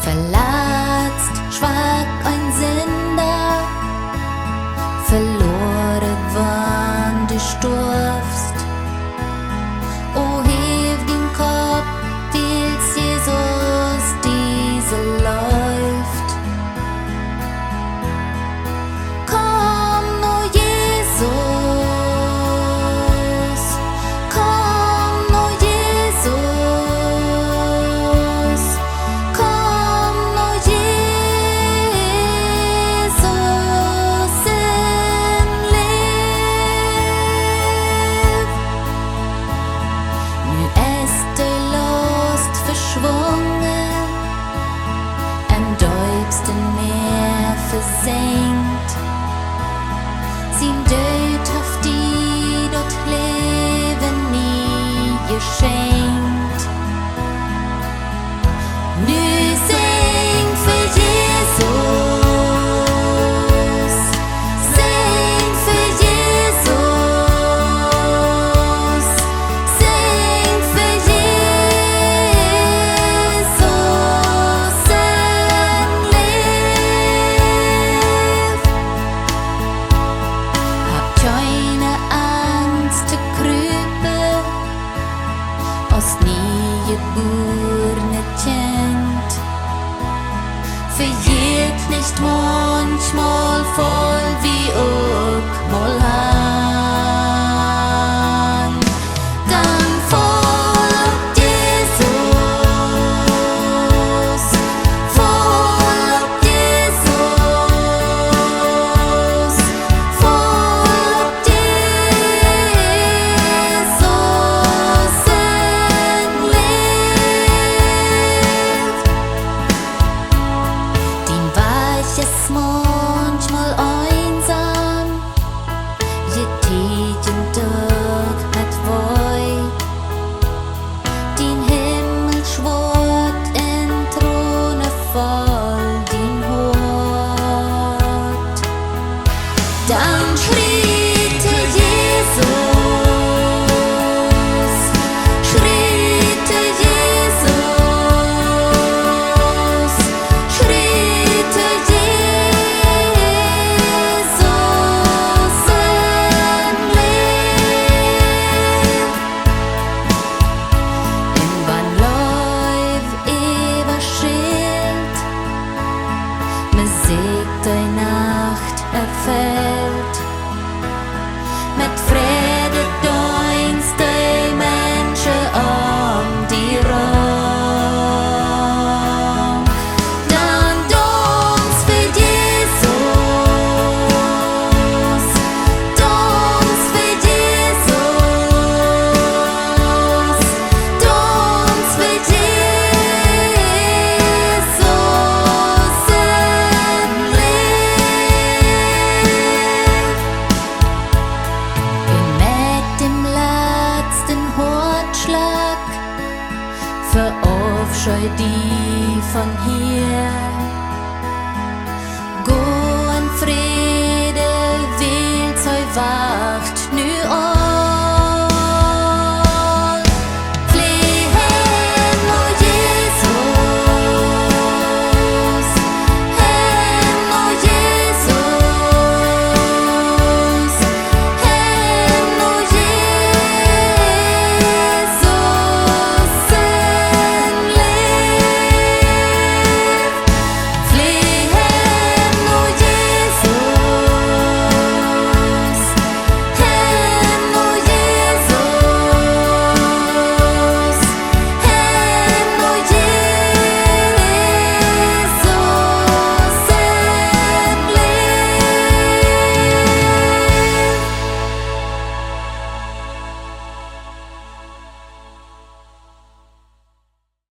Verlatzt, schwach ein Sünder, verloren wann du stirbst. O heb den Kopf, weil's Jesus diese läuft. Komm no Jesus, komm no Jesus, komm no Jesus in Liv. Nu ist der Lust verschwungen, am däubsten Meer versenkt. Sin Död haft die dort Leben nie geschenkt. Nu sing für Jesus, sing für Jesus, sing für Jesus in Liv. Habt keine Angst zu krüpen, aus nie geborene Kind. Verjährt nicht manchmal voll wie auch mal han. Dann folgt Jesus, folgt Jesus, folgt Jesus in Liv. Den weiches manchmal einsam, je jeden Tag mit Woi. Den Himmel schwort in Throne voll den Hort. Dann schritt Jesus, schritt Jesus, schritt Jesus in Liv. In wann Läuf über Schild, me sieht die Nacht erfällt. Mit Friede deinst die Menschen um die Raum. Dann Dank für Jesus, Dank für Jesus, Dank für Jesus in Liv. Bin mit dem letzten Herzschlag verabscheu die von hier. Go in Friede, will's euch wahr.